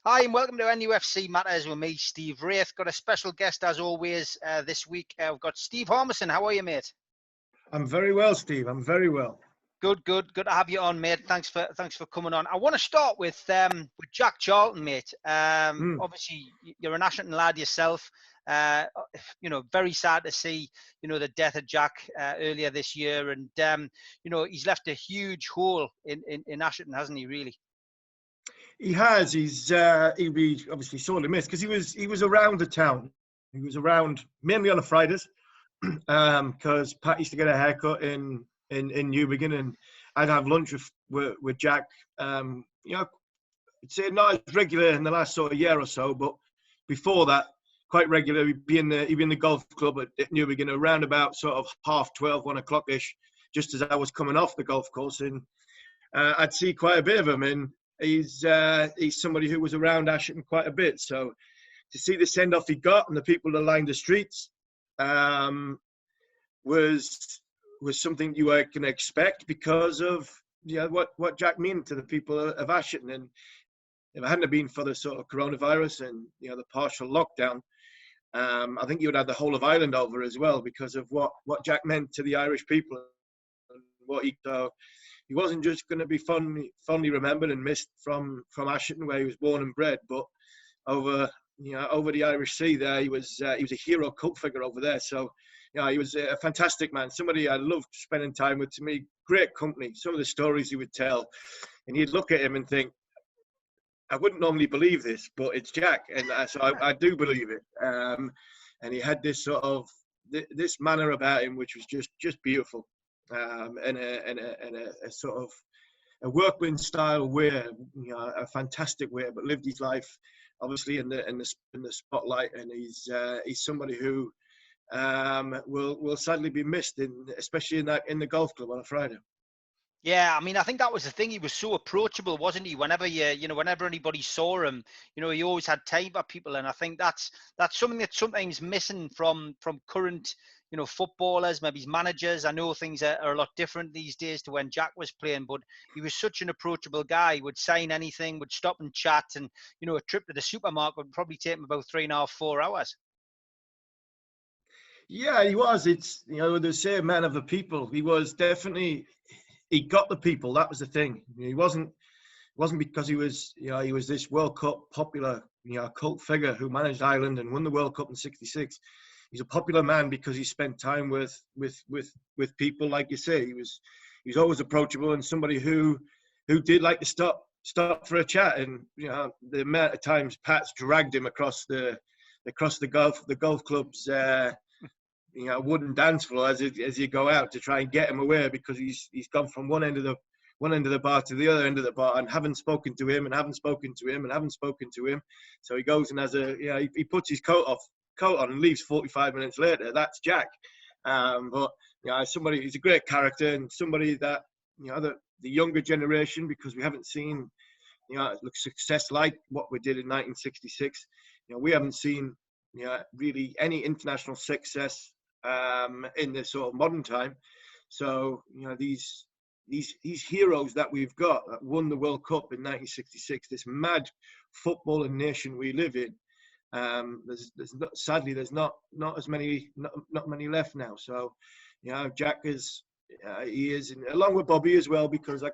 Hi and welcome to NUFC Matters with me, Steve Wraith. Got a special guest as always this week. We've got Steve Harmison. How are you, mate? I'm very well, Steve. I'm very well. Good to have you on, mate. Thanks for coming on. I want to start with Jack Charlton, mate. Obviously, you're an Ashington lad yourself. Very sad to see, the death of Jack earlier this year, and he's left a huge hole in Ashington, hasn't he? Really. He has. He'll be obviously sorely missed because he was around the town. He was around mainly on the Fridays because Pat used to get a haircut in Newbegin, and I'd have lunch with Jack. I'd say not as regular in the last sort of year or so, but before that, quite regular. He'd be in the golf club at Newbegin around about sort of 12:30, 1 o'clock ish, just as I was coming off the golf course, and I'd see quite a bit of him. And he's somebody who was around Ashington quite a bit. So to see the send off he got and the people that lined the streets was something you can expect because of what Jack meant to the people of Ashington. And if it hadn't been for the sort of coronavirus and the partial lockdown, I think you would have the whole of Ireland over as well because of what Jack meant to the Irish people and what he wasn't just going to be fondly remembered and missed from Ashington, where he was born and bred, but over the Irish Sea there, he was a hero cult figure over there. So he was a fantastic man, somebody I loved spending time with. To me, great company. Some of the stories he would tell, and you'd look at him and think, I wouldn't normally believe this, but it's Jack, and so I do believe it. And he had this sort of this manner about him, which was just beautiful. And a sort of a workman style way, a fantastic way, but lived his life obviously in the spotlight, and he's somebody who will sadly be missed, especially in the golf club on a Friday. Yeah, I mean, I think that was the thing. He was so approachable, wasn't he? Whenever whenever anybody saw him, he always had time for people, and I think that's something that's sometimes missing from current footballers, maybe managers. I know things are a lot different these days to when Jack was playing, but he was such an approachable guy. He would sign anything, would stop and chat, and a trip to the supermarket would probably take him about 3.5, 4 hours. Yeah, he was. It's they say man of the people. He was definitely. He got the people. That was the thing. He wasn't because he was this World Cup popular cult figure who managed Ireland and won the World Cup in '66. He's a popular man because he spent time with people, like you say. He was always approachable and somebody who did like to stop for a chat. And the amount of times Pat's dragged him across the golf club's wooden dance floor as you go out to try and get him away, because he's gone from one end of the bar to the other end of the bar and haven't spoken to him. So he goes and has he puts his coat on and leaves 45 minutes later. That's Jack. But somebody, he's a great character and somebody that the younger generation, because we haven't seen success like what we did in 1966. We haven't seen really any international success in this sort of modern time. So these heroes that we've got that won the World Cup in 1966, this mad footballing nation we live in, sadly there's not as many, not many left now. So Jack is he is, along with Bobby as well, because I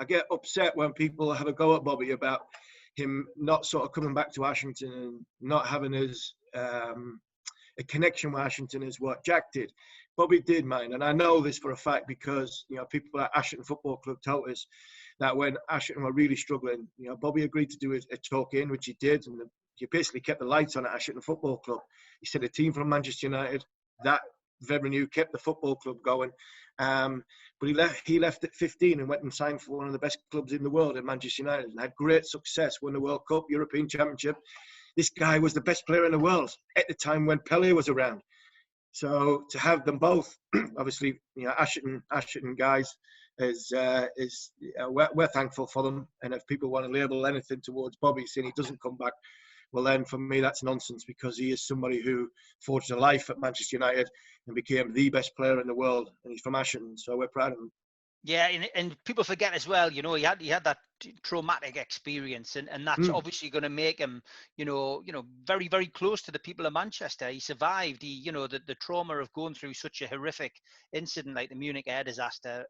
get upset when people have a go at Bobby about him not sort of coming back to Ashington and not having his a connection with Ashington as what Jack did. Bobby did, man, and I know this for a fact because people at Ashington Football Club told us that when Ashington were really struggling, Bobby agreed to do a talk in, which he did, and he basically kept the lights on at Ashington Football Club. He said a team from Manchester United that revenue kept the football club going. But he left at 15 and went and signed for one of the best clubs in the world in Manchester United and had great success, won the World Cup, European Championship. This guy was the best player in the world at the time when Pelé was around. So to have them both, obviously, Ashington guys, we're thankful for them. And if people want to label anything towards Bobby saying he doesn't come back, well then for me that's nonsense, because he is somebody who forged a life at Manchester United and became the best player in the world, and he's from Ashington, so we're proud of him. Yeah, and people forget as well, he had that traumatic experience, and that's obviously going to make him, very, very close to the people of Manchester. He survived the trauma of going through such a horrific incident like the Munich air disaster.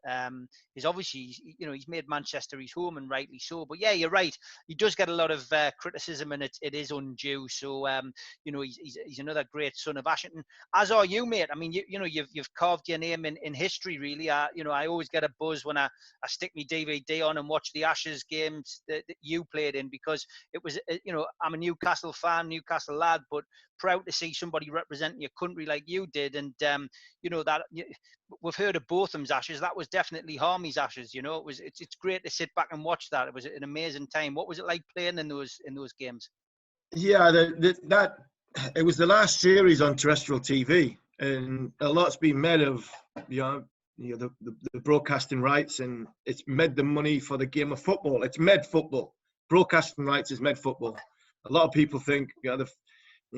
Is obviously, he's made Manchester his home, and rightly so. But yeah, you're right, he does get a lot of criticism, and it is undue. So he's another great son of Ashington, as are you, mate. I mean, you've carved your name in history, really. I always get a buzz when I stick my DVD on and watch the Ashes games that you played in, because it was, I'm a Newcastle fan, Newcastle lad, but proud to see somebody representing your country like you did. And that we've heard of Botham's Ashes. That was definitely Harmy's Ashes. It's great to sit back and watch that. It was an amazing time. What was it like playing in those games? Yeah, it was the last series on terrestrial TV, and a lot's been made of the broadcasting rights, and it's made the money for the game of football. It's made football. Broadcasting rights is made football. A lot of people think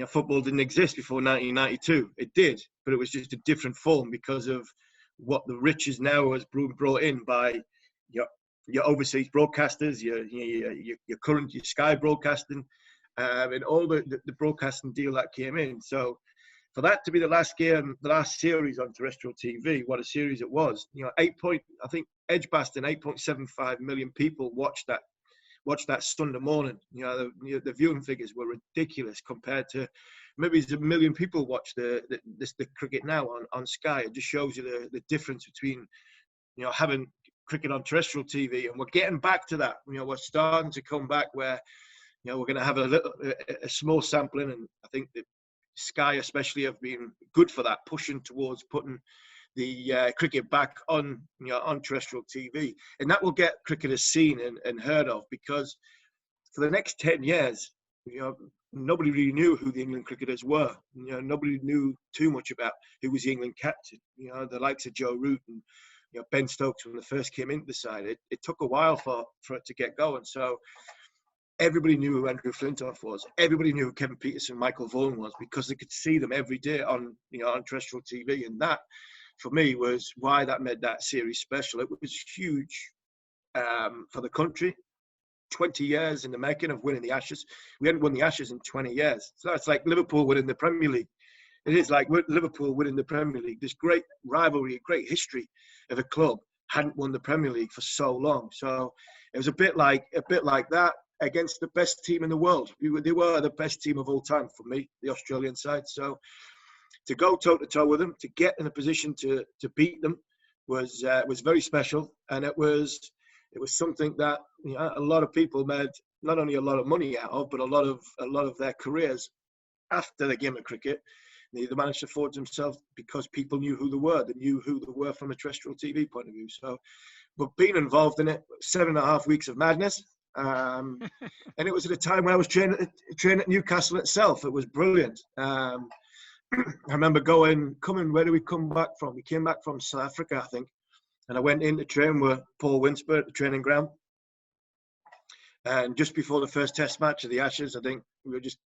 football didn't exist before 1992. It did, but it was just a different form because of what the riches now has brought in by your overseas broadcasters, your current Sky broadcasting, and all the broadcasting deal that came in. So for that to be the last game, the last series on terrestrial TV, what a series it was. I think Edgbaston, 8.75 million people watched that Sunday morning. The viewing figures were ridiculous compared to maybe it's 1 million people watch the cricket now on Sky. It just shows you the difference between having cricket on terrestrial TV, and we're getting back to that. We're starting to come back where we're going to have a small sampling, and I think that Sky especially have been good for that, pushing towards putting the cricket back on terrestrial TV, and that will get cricketers seen and heard of, because for the next 10 years, nobody really knew who the England cricketers were. Nobody knew too much about who was the England captain. The likes of Joe Root and Ben Stokes when they first came into the side. It took a while for it to get going. So everybody knew who Andrew Flintoff was. Everybody knew who Kevin Peterson, Michael Vaughan was, because they could see them every day on terrestrial TV. And that, for me, was why that made that series special. It was huge for the country. 20 years in the making of winning the Ashes. We hadn't won the Ashes in 20 years. So it's like Liverpool winning the Premier League. It is like Liverpool winning the Premier League. This great rivalry, a great history of a club hadn't won the Premier League for so long. So it was a bit like that against the best team in the world. They were the best team of all time for me, the Australian side. So to go toe-to-toe with them, to get in a position to beat them was very special. And it was something that a lot of people made not only a lot of money out of, but a lot of their careers after the game of cricket. They managed to forge themselves because people knew who they were. They knew who they were from a terrestrial TV point of view. So, but being involved in it, 7.5 weeks of madness. And it was at a time when I was training at Newcastle itself. It was brilliant. I remember coming, where did we come back from? We came back from South Africa, I think. And I went in to train with Paul Winsper at the training ground. And just before the first test match of the Ashes, I think we were just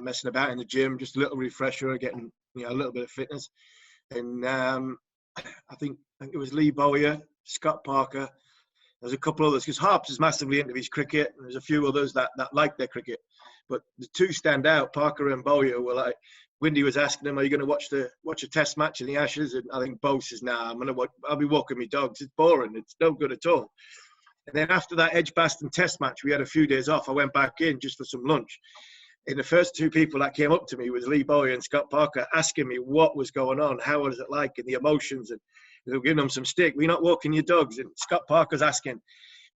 messing about in the gym, just a little refresher, getting a little bit of fitness. And I think it was Lee Bowyer, Scott Parker. There's a couple others, because Harps is massively into his cricket, and there's a few others that like their cricket. But the two stand out. Parker and Bowyer were like, Windy was asking him, "Are you going to watch a test match in the Ashes?" And I think Bo says, "Nah, I'll be walking my dogs. It's boring. It's no good at all." And then after that Edgbaston test match, we had a few days off. I went back in just for some lunch. And the first two people that came up to me was Lee Bowyer and Scott Parker, asking me what was going on, how was it like, and the emotions, and they were giving them some stick. "We're not walking your dogs." And Scott Parker's asking.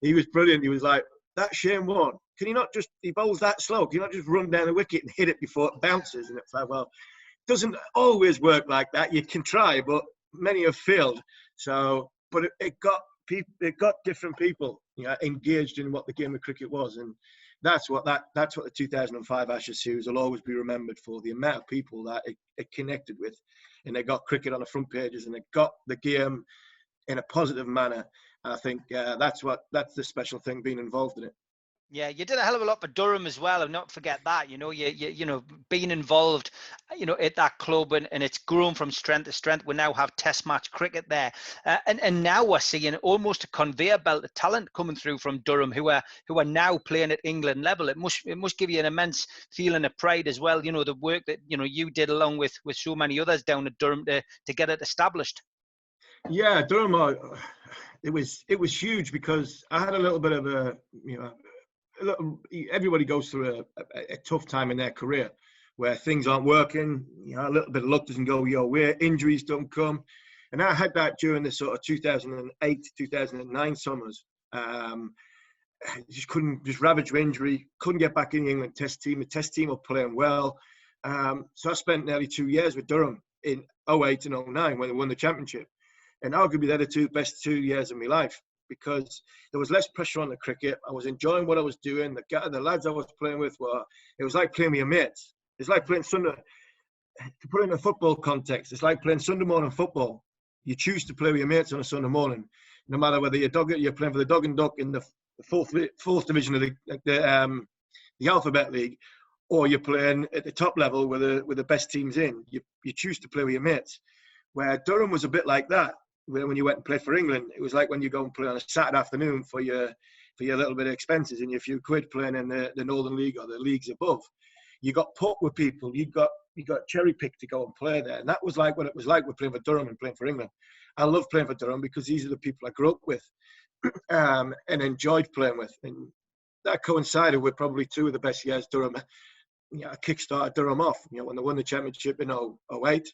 He was brilliant. He was like, "That Shane Warne, can you not just, he bowls that slow, can you not just run down the wicket and hit it before it bounces?" And it's like, well, it doesn't always work like that. You can try, but many have failed. So, but it got different people engaged in what the game of cricket was. And that's what the 2005 Ashes series will always be remembered for, the amount of people that it connected with, and they got cricket on the front pages, and it got the game in a positive manner. I think that's the special thing, being involved in it. Yeah, you did a hell of a lot for Durham as well, and not forget that. You know, being involved, at that club, and it's grown from strength to strength. We now have Test match cricket there, and now we're seeing almost a conveyor belt of talent coming through from Durham, who are now playing at England level. It must give you an immense feeling of pride as well. You know, the work that you did along with so many others down at Durham to get it established. Yeah, Durham. It was huge because I had a little bit of a everybody goes through a tough time in their career where things aren't working. A little bit of luck doesn't go your way. Injuries don't come. And I had that during the sort of 2008, 2009 summers. Just ravaged with injury. Couldn't get back in the England Test team. The Test team were playing well. So I spent nearly 2 years with Durham in 08 and 09 when they won the championship. And arguably they're the best 2 years of my life, because there was less pressure on the cricket. I was enjoying what I was doing. The lads I was playing with it was like playing with your mates. It's like playing Sunday, to put it in a football context, it's like playing Sunday morning football. You choose to play with your mates on a Sunday morning, no matter whether you're playing for the Dog and Duck in the fourth division of the Alphabet League, or you're playing at the top level with the best teams in. You choose to play with your mates. Where Durham was a bit like that. When you went and played for England, it was like when you go and play on a Saturday afternoon for your little bit of expenses and your few quid playing in the Northern League or the leagues above. You got put with people. You got cherry picked to go and play there, and that was like what it was like with playing for Durham and playing for England. I love playing for Durham because these are the people I grew up with and enjoyed playing with, and that coincided with probably two of the best years Durham. I kickstarted Durham off. When they won the championship in 08.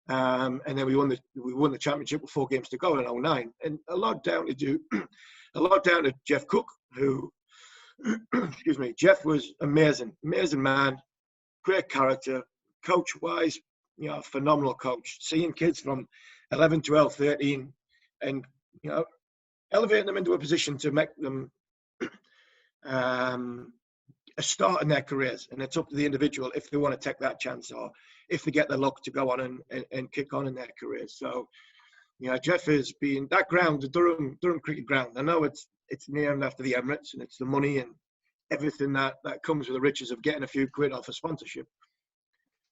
And then we won the championship with 4 games to go in 09, and a lot down to Jeff Cook, who excuse me. Jeff was amazing man, great character, coach wise, phenomenal coach. Seeing kids from 11, 12, 13, and elevating them into a position to make them a start in their careers, and it's up to the individual if they want to take that chance or if they get the luck to go on and kick on in their careers. So, Jeff has been that ground, the Durham cricket ground. I know it's named after the Emirates, and it's the money and everything that comes with the riches of getting a few quid off a sponsorship.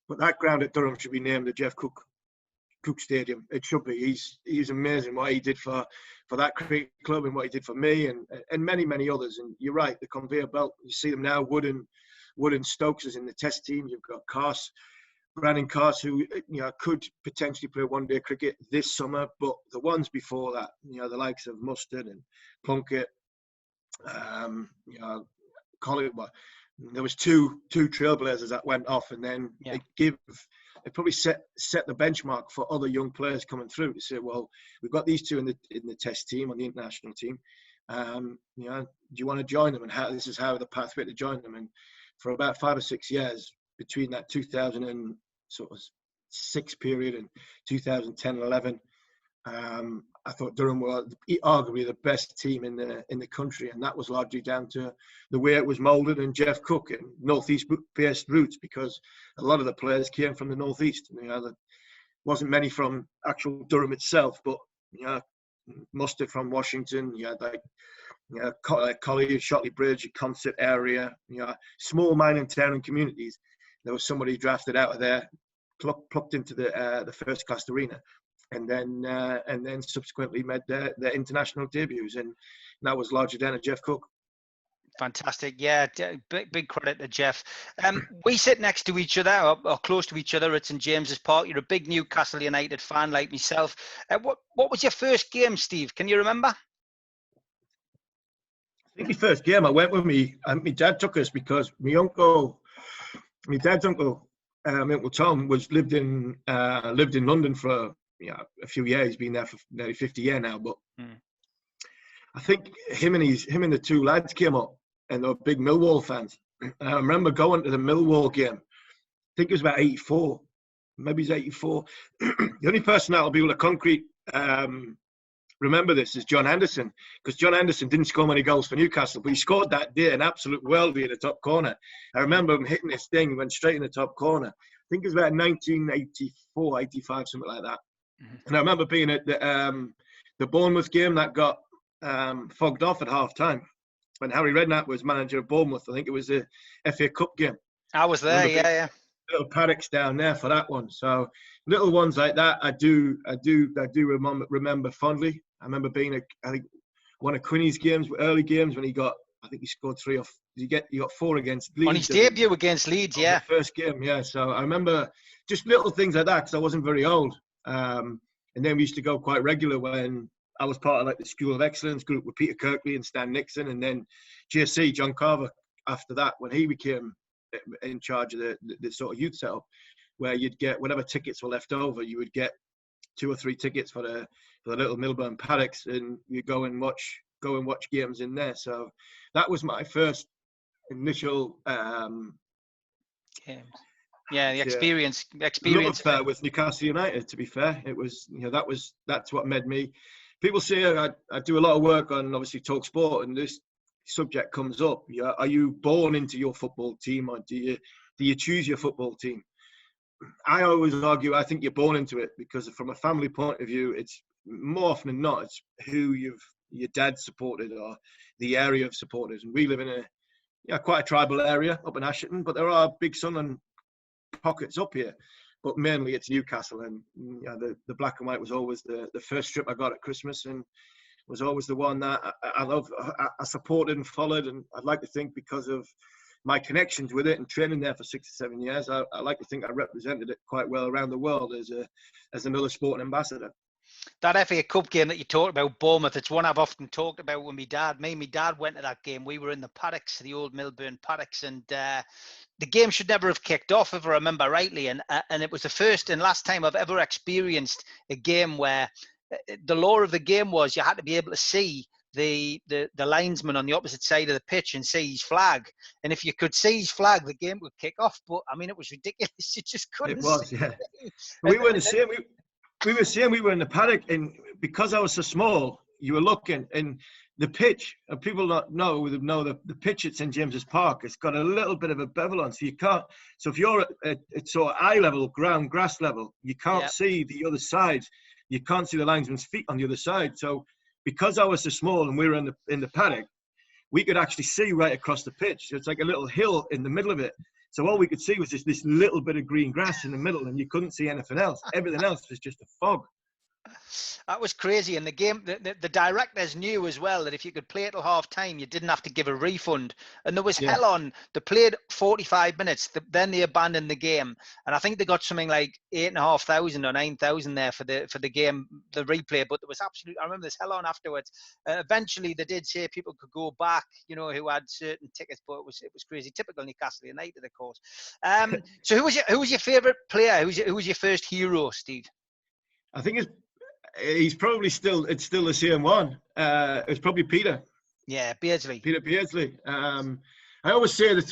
But that ground at Durham should be named the Jeff Cook Stadium. It should be. He's amazing what he did for that cricket club and what he did for me and many, many others. And you're right, the conveyor belt, you see them now. Wood and Stokes is in the Test team. You've got Brandon Carse, who could potentially play one-day cricket this summer, but the ones before that, the likes of Mustard and Plunkett, Collingwood, there was two trailblazers that went off, and then it probably set the benchmark for other young players coming through to say, well, we've got these two in the Test team, on the international team. Do you want to join them? And this is how the pathway to join them. And for about 5 or 6 years, between that 2006 period and 2010-11, I thought Durham were arguably the best team in the country, and that was largely down to the way it was moulded and Jeff Cook and northeast-based roots, because a lot of the players came from the northeast. There wasn't many from actual Durham itself, but Mustard from Washington. You had Collier, Shotley Bridge, Consett area. Small mining town and communities. There was somebody drafted out of there, plucked into the first class arena, and then subsequently made their international debuts, and that was largely down to Jeff Cook. Fantastic. Yeah, big credit to Jeff. We sit next to each other or close to each other at St James's Park. You're a big Newcastle United fan like myself. What was your first game, Steve? Can you remember? I think my first game I went with me, and my dad took us because my dad's uncle, Uncle Tom, lived in London for a few years. He's been there for nearly 50 years now. But I think him and the two lads came up, and they were big Millwall fans. And I remember going to the Millwall game. I think it was about 84, maybe it's 84. The only person that'll be able to concrete remember this is John Anderson, because John Anderson didn't score many goals for Newcastle, but he scored that day, an absolute worldie in the top corner. I remember him hitting this thing, went straight in the top corner. I think it was about 1984, 85, something like that. Mm-hmm. And I remember being at the Bournemouth game that got fogged off at half time. when Harry Redknapp was manager of Bournemouth. I think it was the FA Cup game. I was there, yeah. Little paddocks down there for that one. So little ones like that, I do remember fondly. I remember being I think one of Quinny's games, early games, when he scored 3 or he got 4 against Leeds. On his debut against Leeds, yeah. The first game, yeah. So I remember just little things like that because I wasn't very old. And then we used to go quite regular when I was part of like the School of Excellence group with Peter Kirkley and Stan Nixon, and then JC, John Carver, after that, when he became in charge of the sort of youth setup, where you'd get whatever tickets were left over, you would get 2 or 3 tickets for the little Milburn paddocks, and you go and watch games in there. So that was my first initial games. Yeah, the experience love with Newcastle United. To be fair, it was that's what made me. People say I do a lot of work on obviously Talk Sport, and this subject comes up. Are you born into your football team, or do you choose your football team? I always argue I think you're born into it, because from a family point of view, it's more often than not it's who your dad supported or the area of supporters. And we live in quite a tribal area up in Ashington, but there are big Sunderland pockets up here. But mainly it's Newcastle, and the black and white was always the first strip I got at Christmas, and was always the one that I supported and followed. And I'd like to think, because of my connections with it and training there for 6 or 7 years, I like to think I represented it quite well around the world as another sporting ambassador. That FA Cup game that you talked about, Bournemouth, it's one I've often talked about with me and my dad went to that game. We were in the paddocks, the old Milburn paddocks, and the game should never have kicked off, if I remember rightly. And it was the first and last time I've ever experienced a game where the law of the game was you had to be able to see the linesman on the opposite side of the pitch and see his flag. And if you could see his flag, the game would kick off. But I mean, it was ridiculous. You just couldn't. It was, see yeah. We were the same. We were saying we were in the paddock, and because I was so small, you were looking, and the pitch, and people would know the pitch at St James's Park, it's got a little bit of a bevel on, so you can't. So if you're at sort of eye level, grass level, you can't see the other side. You can't see the linesman's feet on the other side. So because I was so small and we were in the paddock, we could actually see right across the pitch. So it's like a little hill in the middle of it. So all we could see was just this little bit of green grass in the middle, and you couldn't see anything else. Everything else was just a fog. That was crazy. And the game, the directors knew as well that if you could play it till half time, you didn't have to give a refund. And there was hell on. They played 45 minutes. Then they abandoned the game. And I think they got something like 8,500 or 9,000 there for the game, the replay. But there was I remember this hell on afterwards. Eventually, they did say people could go back, who had certain tickets, but it was crazy. Typical Newcastle United, of course. So who was your favourite player? Who was your first hero, Steve? I think he's probably still the same one. It's probably Peter. Yeah, Beardsley. Peter Beardsley. I always say my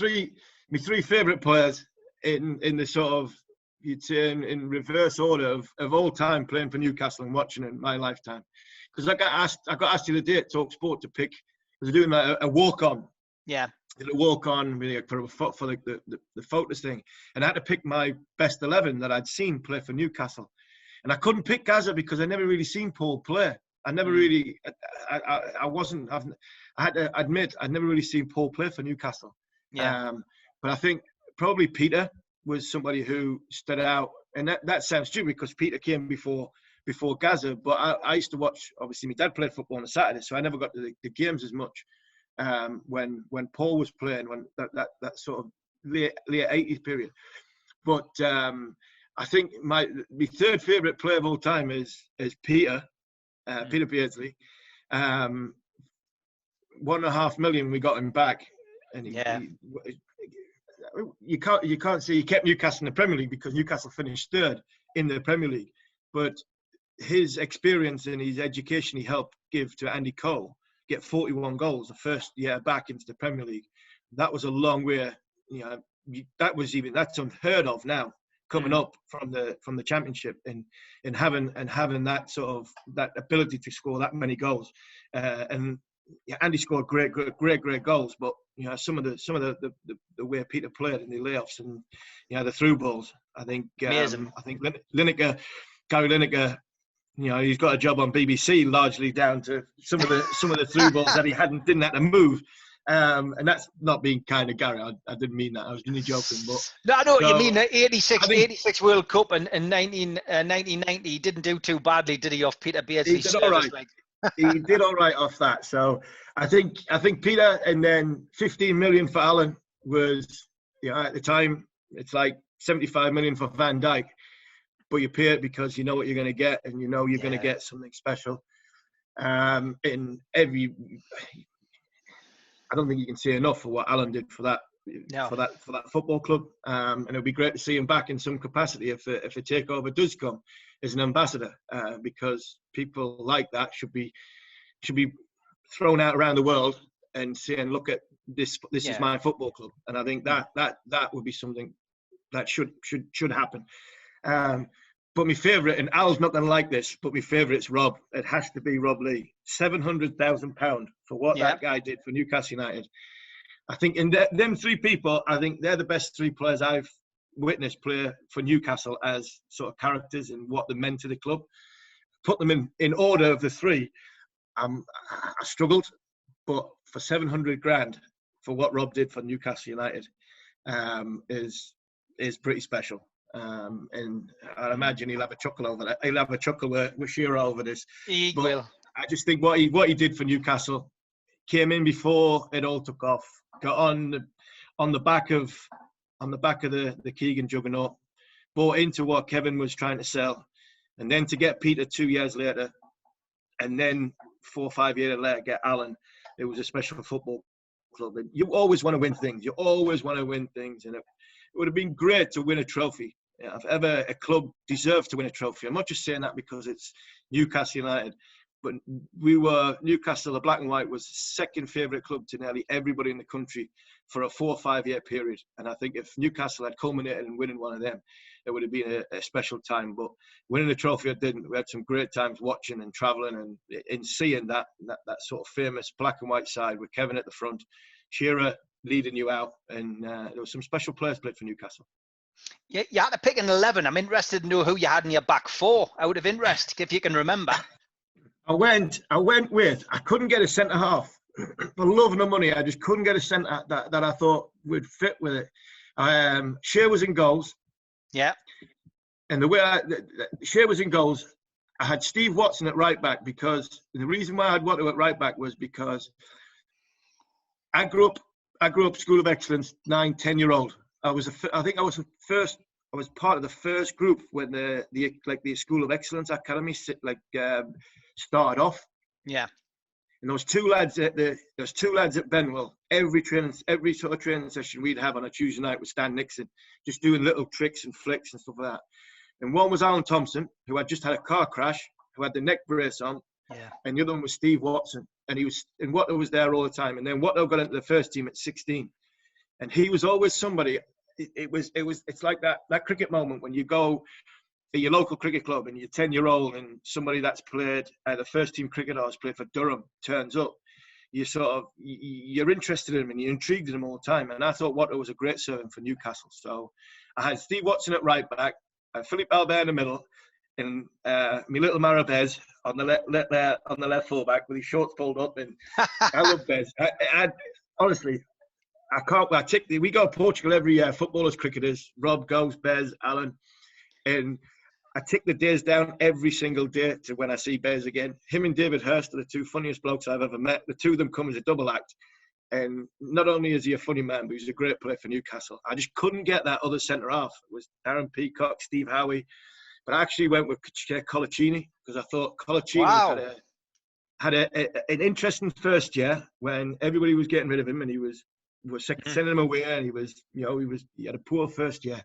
three favourite players in the sort of, you'd say in reverse order of all time playing for Newcastle and watching in my lifetime. Because I got asked the other day at Talk Sport to pick, because they're doing a walk on. Yeah. Did a walk on for the photos thing, and I had to pick my best 11 that I'd seen play for Newcastle. And I couldn't pick Gaza because I never really seen Paul play. I never really, I had to admit, I'd never really seen Paul play for Newcastle. Yeah. But I think probably Peter was somebody who stood out. And that sounds stupid because Peter came before Gaza. But I used to watch, obviously my dad played football on a Saturday, so I never got to the games as much when Paul was playing, when that sort of late 80s period. But I think my third favourite player of all time is Peter Beardsley. $1.5 million we got him back, and you can't say he kept Newcastle in the Premier League because Newcastle finished third in the Premier League, but his experience and his education he helped give to Andy Cole get 41 goals the first year back into the Premier League. That was a long way. That's unheard of now. Coming up from the Championship and having that sort of that ability to score that many goals, and Andy scored great goals, but some of the way Peter played in the layoffs and the through balls, I think Lineker, Gary Lineker, he's got a job on BBC largely down to some of the through balls that he didn't have to move. And that's not being kind of Gary. I didn't mean that. I was only joking. But No, I know what you so, mean. The 86, I think 86 World Cup and 1990, he didn't do too badly, did he, off Peter he Beardsley's did all service? right. Like, He did all right off that. So I think Peter, and then 15 million for Alan was, at the time, it's like 75 million for Van Dijk. But you pay it because you know what you're going to get, and you know you're going to get something special. In every, I don't think you can say enough for what Alan did for that, for that football club. And it'll be great to see him back in some capacity if a takeover does come as an ambassador, because people like that should be thrown out around the world and saying, look at this. This is my football club, and I think that would be something that should happen. But my favourite, and Al's not going to like this, but my favourite's Rob. It has to be Rob Lee. £700,000 for what that guy did for Newcastle United. I think in them three people, I think they're the best three players I've witnessed play for Newcastle as sort of characters and what they meant to the club. Put them in order of the three. I struggled, but for 700 grand for what Rob did for Newcastle United is pretty special. And I imagine he'll have a chuckle over that. He'll have a chuckle with Shearer over this. He will. I just think what he did for Newcastle, came in before it all took off, got on the back of the Keegan juggernaut, bought into what Kevin was trying to sell, and then to get Peter 2 years later, and then 4 or 5 years later get Alan. It was a special football club. And you always want to win things. And it would have been great to win a trophy. If ever a club deserved to win a trophy, I'm not just saying that because it's Newcastle United, but Newcastle, the black and white, was the second favourite club to nearly everybody in the country for a 4 or 5 year period. And I think if Newcastle had culminated in winning one of them, it would have been a special time. But winning the trophy, it didn't. We had some great times watching and travelling and in seeing that sort of famous black and white side with Kevin at the front, Shearer leading you out, and there were some special players played for Newcastle. You had to pick an 11. I'm interested to know who you had in your back four, out of interest, if you can remember. I went with, I couldn't get a centre half. For love nor money, I just couldn't get a centre that I thought would fit with it. Shea was in goals. Yeah. And the way Shea was in goals, I had Steve Watson at right back, because the reason why I'd want to at right back was because I grew up School of Excellence, 9, 10-year-old. I was part of the first group when the School of Excellence Academy started off. Yeah. And there was two lads at Benwell. Every sort of training session we'd have on a Tuesday night with Stan Nixon, just doing little tricks and flicks and stuff like that. And one was Alan Thompson, who had just had a car crash, who had the neck brace on. Yeah. And the other one was Steve Watson, and Watto was there all the time. And then Watto got into the first team at 16, and he was always somebody. It's like that cricket moment when you go at your local cricket club and you're 10-year-old and somebody that's played the first team cricket or has played for Durham turns up. You're interested in him and you're intrigued in him all the time. And I thought Watto was a great servant for Newcastle. So I had Steve Watson at right back, Philippe Albert in the middle, and my little Marabez on the left fullback with his shorts pulled up. And I love Bez. Honestly, I can't. We go to Portugal every year. Footballers, cricketers. Rob goes, Bez, Alan, and I tick the days down every single day to when I see Bez again. Him and David Hurst are the two funniest blokes I've ever met. The two of them come as a double act. And not only is he a funny man, but he's a great player for Newcastle. I just couldn't get that other centre half. It was Darren Peacock, Steve Howie. But I actually went with Colaccini because I thought Colaccini had an interesting first year when everybody was getting rid of him and he was sending him away, and he had a poor first year.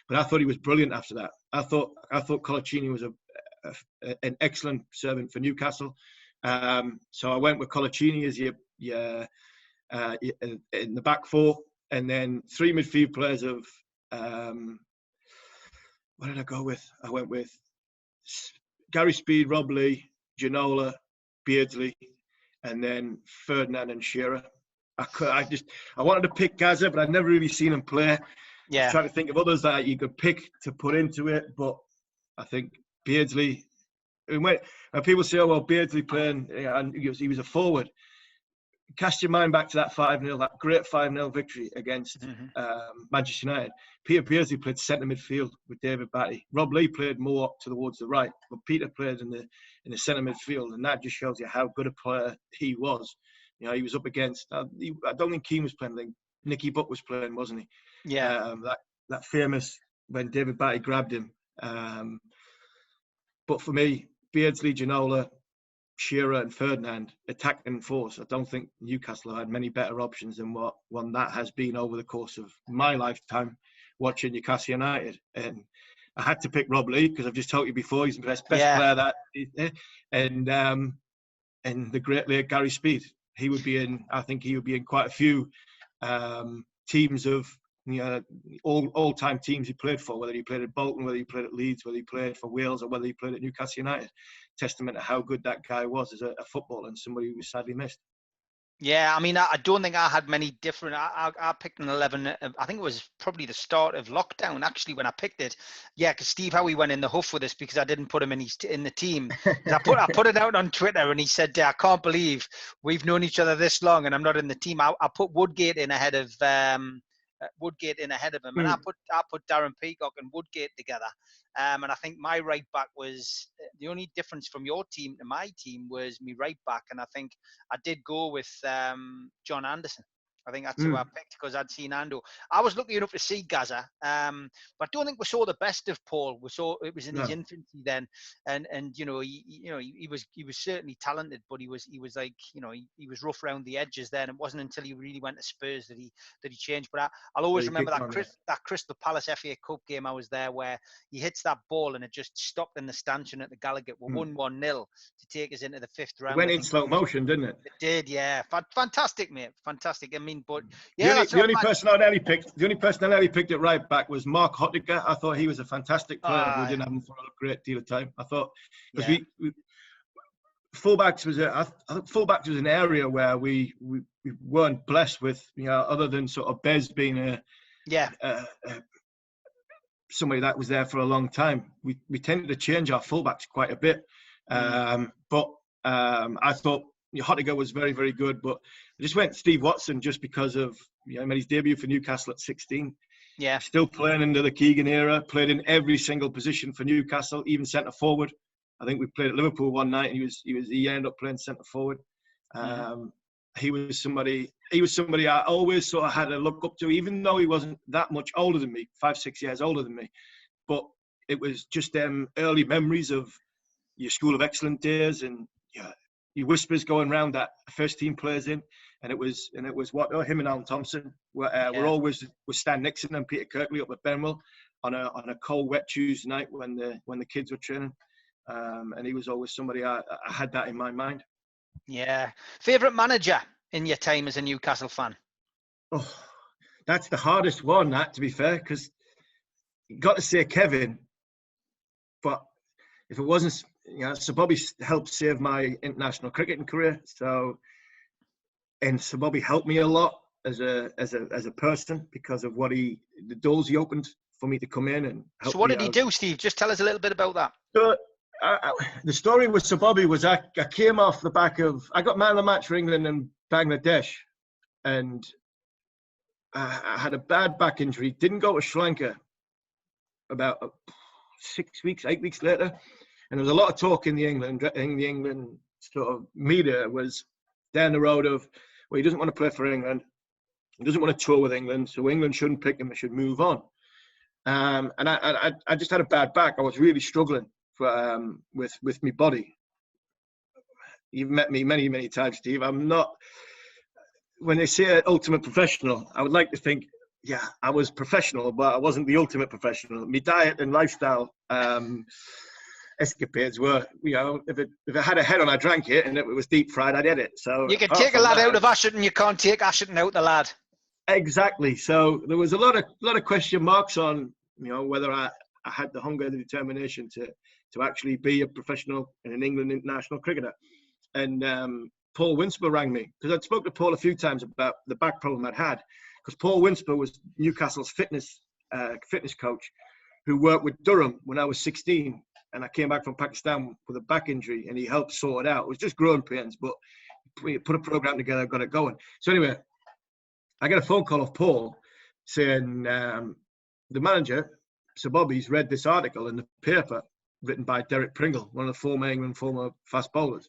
But I thought he was brilliant after that. I thought Colaccini was an excellent servant for Newcastle. So I went with Colaccini as in the back four, and then three midfield players of what did I go with? I went with Gary Speed, Rob Lee, Ginola, Beardsley, and then Ferdinand and Shearer. I wanted to pick Gaza, but I'd never really seen him play. Yeah. I was trying to think of others that you could pick to put into it, but I think Beardsley. When people say, "Oh well, Beardsley playing," and he was a forward. cast your mind back to that 5-0, that great 5-0 victory against Manchester United. Peter Beardsley played centre midfield with David Batty. Rob Lee played more towards the right, but Peter played in the centre midfield, and that just shows you how good a player he was. You know, he was up against. I don't think Keane was playing. I think Nicky Butt was playing, wasn't he? Yeah. That famous when David Batty grabbed him. But for me, Beardsley, Ginola, Shearer and Ferdinand attacking force. I don't think Newcastle had many better options than what one that has been over the course of my lifetime watching Newcastle United. And I had to pick Rob Lee because I've just told you before he's the best player that. And the great late Gary Speed. He would be in. I think he would be in quite a few teams of all-time teams he played for, whether he played at Bolton, whether he played at Leeds, whether he played for Wales, or whether he played at Newcastle United. Testament to how good that guy was as a footballer and somebody who was sadly missed. Yeah, I mean, I don't think I had many different. I picked an 11. I think it was probably the start of lockdown, actually, when I picked it. Yeah, because Steve Howie went in the huff with us because I didn't put him in the team. I put it out on Twitter, and he said, "I can't believe we've known each other this long, and I'm not in the team." I put Woodgate in ahead of him, and I put Darren Peacock and Woodgate together. And I think my right back was the only difference from your team to my team was me right back, and I think I did go with John Anderson. I think that's who I picked because I'd seen Ando. I was lucky enough to see Gaza, but I don't think we saw the best of Paul. We saw it was in his infancy then, and he was certainly talented, but he was like he was rough around the edges then. It wasn't until he really went to Spurs that he changed. But I'll always remember that Crystal Palace FA Cup game I was there where he hits that ball and it just stopped in the stanchion at the Gallagher. We won 1-0 to take us into the 5th round. It went in slow motion, didn't it? It did, yeah. Fantastic, mate. Fantastic. I mean, but yeah, the only person I nearly picked at right back was Mark Hottiger. I thought he was a fantastic player. We didn't have him for a great deal of time. I thought because fullbacks was an area where we weren't blessed with, other than sort of Bez being somebody that was there for a long time. We tended to change our fullbacks quite a bit, but I thought Hottiger was very, very good, but I just went Steve Watson just because of he made his debut for Newcastle at 16. Yeah, still playing under the Keegan era. Played in every single position for Newcastle, even centre forward. I think we played at Liverpool one night, and he ended up playing centre forward. He was somebody I always sort of had to look up to, even though he wasn't that much older than me, 5-6 years older than me. But it was just them early memories of your School of Excellent days, and your whispers going round that first team players in, and it was him and Alan Thompson were always with Stan Nixon and Peter Kirkley up at Benwell on a cold, wet Tuesday night when the kids were training, and he was always somebody I had that in my mind. Yeah. Favourite manager in your time as a Newcastle fan? Oh, that's the hardest one, that, to be fair, because you got to say Kevin, but if it wasn't, Sir Bobby helped save my international cricketing career. And Sir Bobby helped me a lot as a person because of the doors he opened for me to come in and help. So what did he do, Steve? Just tell us a little bit about that. So, the story with Sir Bobby was I came off the back of, I got man of the match for England and Bangladesh, and I had a bad back injury. Didn't go to Sri Lanka about 8 weeks later, and there was a lot of talk in the England sort of media was down the road of, well, he doesn't want to play for England, he doesn't want to tour with England, so England shouldn't pick him, they should move on. And I just had a bad back. I was really struggling with my body. You've met me many, many times, Steve. I'm not, when they say ultimate professional, I would like to think, I was professional, but I wasn't the ultimate professional. My diet and lifestyle escapades were, if it had a head on, I drank it, and if it was deep fried, I'd eat it. So you could take a lad out of Ashington, you can't take Ashington out the lad. Exactly. So there was a lot of question marks on, whether I had the hunger and the determination to actually be a professional and an England international cricketer. And Paul Winsper rang me because I'd spoken to Paul a few times about the back problem I'd had, because Paul Winsper was Newcastle's fitness coach who worked with Durham when I was 16, and I came back from Pakistan with a back injury, and he helped sort it out. It was just growing pains, but put a program together, got it going. So anyway, I get a phone call off Paul saying the manager, Sir Bobby's read this article in the paper written by Derek Pringle, one of the former England fast bowlers,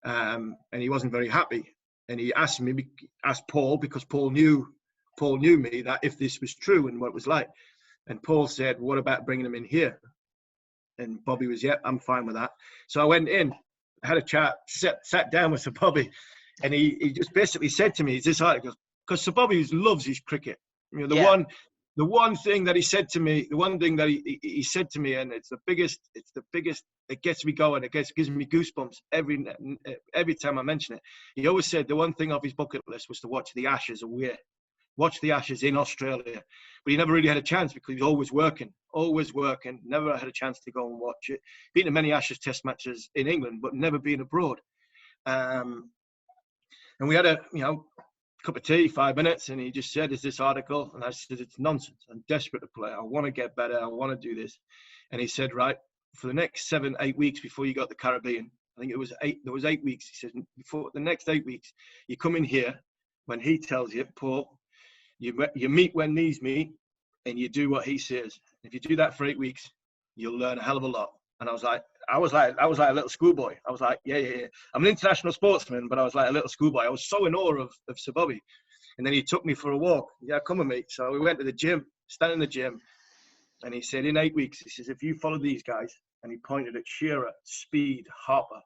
and he wasn't very happy. And he asked Paul, because Paul knew me, that if this was true and what it was like. And Paul said, "What about bringing him in here?" And Bobby was, "Yeah, I'm fine with that." So I went in, had a chat, sat down with Sir Bobby, and he just basically said to me, "Is this article?" Because Sir Bobby loves his cricket. You know, the one thing that he said to me, the one thing that he said to me, and it's the biggest, it gets me going, gives me goosebumps every time I mention it. He always said the one thing off his bucket list was to watch the Ashes away, watch the Ashes in Australia. But he never really had a chance because he was always working, never had a chance to go and watch it. Been to many Ashes test matches in England, but never been abroad. And we had a cup of tea, 5 minutes, and he just said, "Is this article?" And I said, "It's nonsense. I'm desperate to play. I want to get better. I want to do this." And he said, "Right, for the next 7-8 weeks before you got the Caribbean," I think it was 8. There was 8 weeks. He said, "Before the next 8 weeks, you come in here when he tells you, Paul. You meet when these meet, and you do what he says. If you do that for 8 weeks, you'll learn a hell of a lot." And I was like a little schoolboy. I was like, yeah. I'm an international sportsman, but I was like a little schoolboy. I was so in awe of Sir Bobby. And then he took me for a walk. "Yeah, come with me." So we went to the gym, stand in the gym. And he said, in 8 weeks, he says, if you follow these guys, and he pointed at Shearer, Speed, Harper,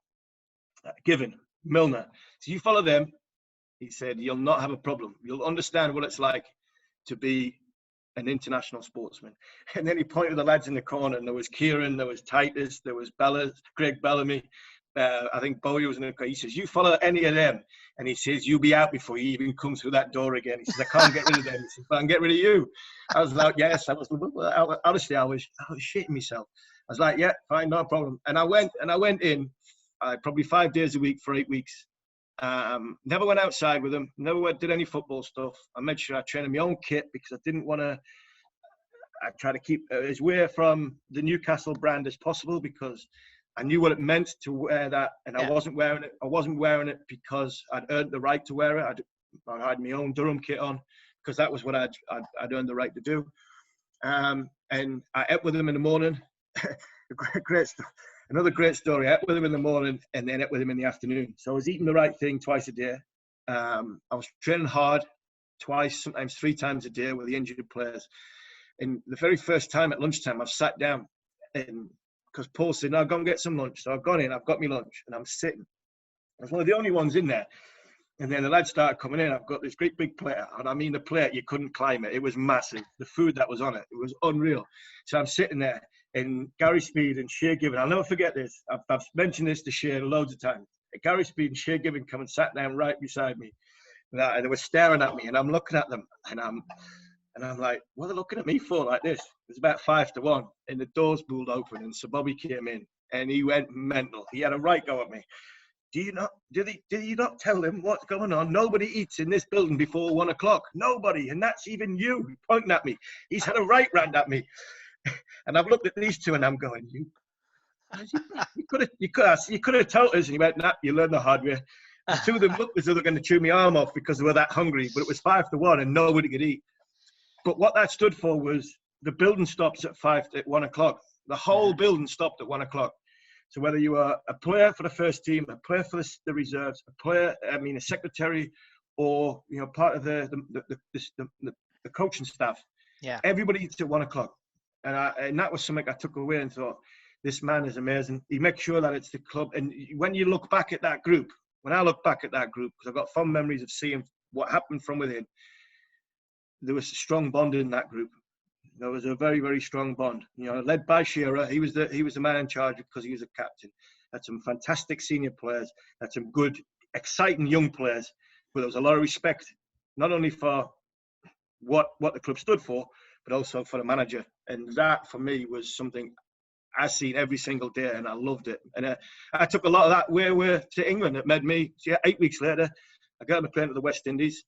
Given, Milner. So you follow them, he said, you'll not have a problem. You'll understand what it's like to be an international sportsman. And then he pointed at the lads in the corner, and there was Kieran, there was Titus, there was Greg Bellamy, I think Bowie was in the corner. He says, you follow any of them, and he says, you'll be out before you even come through that door again. He says, I can't get rid of them. He says, but I can get rid of you. I was like, yes. Honestly, I was shitting myself. I was like, yeah, fine, no problem. And I went in probably 5 days a week for 8 weeks. Never went outside with them, did any football stuff. I made sure I trained in my own kit because I didn't want to. I try to keep as away from the Newcastle brand as possible because I knew what it meant to wear that, and I wasn't wearing it. I wasn't wearing it because I'd earned the right to wear it. I had my own Durham kit on because that was what I'd earned the right to do. And I ate with them in the morning. Another great story. I ate with him in the morning and then ate with him in the afternoon. So I was eating the right thing twice a day. I was training hard twice, sometimes 3 times a day with the injured players. And the very first time at lunchtime, I've sat down because Paul said, no, go and get some lunch. So I've gone in, I've got my lunch, and I'm sitting. I was one of the only ones in there. And then the lads started coming in. I've got this great big plate. And I mean, the plate, you couldn't climb it. It was massive. The food that was on it, it was unreal. So I'm sitting there. And Gary Speed and Shea Given, I'll never forget this. I've mentioned this to Shea loads of times. Gary Speed and Shea Given come and sat down right beside me. And they were staring at me. And I'm looking at them. And I'm like, what are they looking at me for like this? It was about 5-1. And the doors pulled open. And Sir Bobby came in. And he went mental. He had a right go at me. Did you not tell them what's going on? Nobody eats in this building before 1 o'clock. Nobody. And that's even you pointing at me. He's had a right round at me. And I've looked at these two and I'm going, you could have told us. And he went, nah, you learn the hard way. The two of them looked as though they were going to chew my arm off because they were that hungry, but it was 5-1 and nobody could eat. But what that stood for was the building stops at 1 o'clock. The whole building stopped at 1 o'clock. So whether you are a player for the first team, a player for the reserves, a secretary, or part of the coaching staff, everybody eats at 1 o'clock. And that was something I took away and thought, this man is amazing. He makes sure that it's the club. And when you look back at that group, because I've got fond memories of seeing what happened from within, there was a strong bond in that group. There was a very, very strong bond. Led by Shearer. He was the man in charge because he was a captain. Had some fantastic senior players. Had some good, exciting young players. But there was a lot of respect, not only for what the club stood for, but also for the manager. And that, for me, was something I seen every single day, and I loved it. And I took a lot of that way to England. It made me, 8 weeks later, I got on a plane to the West Indies.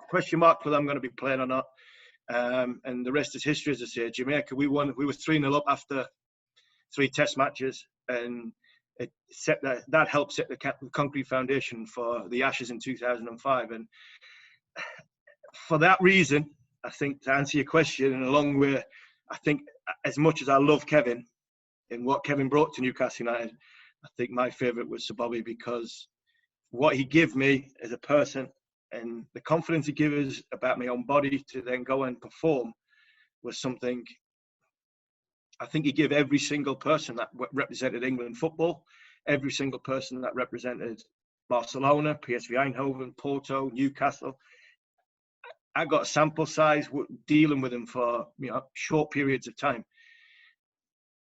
Question mark whether I'm going to be playing or not. And the rest is history, as I say. Jamaica, we won. We were 3-0 up after 3 test matches. And it set that helped set the concrete foundation for the Ashes in 2005. And for that reason, I think, to answer your question, and along with, I think, as much as I love Kevin and what Kevin brought to Newcastle United, I think my favourite was Sir Bobby, because what he gave me as a person and the confidence he gave us about my own body to then go and perform was something I think he gave every single person that represented England football, every single person that represented Barcelona, PSV Eindhoven, Porto, Newcastle. I got a sample size dealing with him for short periods of time,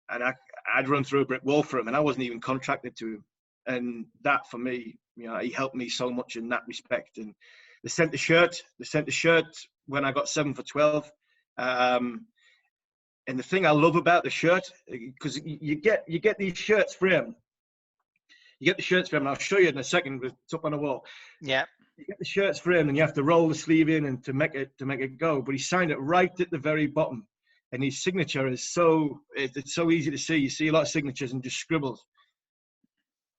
and I'd run through a brick wall for him, and I wasn't even contracted to him. And that, for me, he helped me so much in that respect. And they sent the shirt when I got 7 for 12. And the thing I love about the shirt, because you get these shirts framed. You get the shirts framed, and I'll show you in a second. It's up on the wall. Yeah. You get the shirts framed, and you have to roll the sleeve in and to make it go. But he signed it right at the very bottom, and his signature is it's so easy to see. You see a lot of signatures and just scribbles.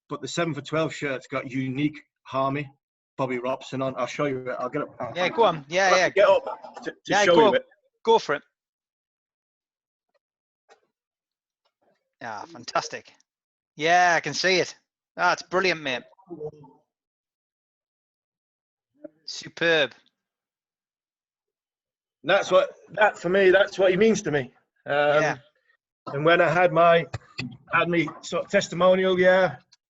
But the 7 for 12 shirt's got unique Harmy, Bobby Robson on. I'll show you it. I'll get up. Yeah, go on. Yeah. Get up to show you it. Go for it. Yeah, fantastic. Yeah, I can see it. That's brilliant, mate. Superb. That's what he means to me. Yeah. And when I had me sort of testimonial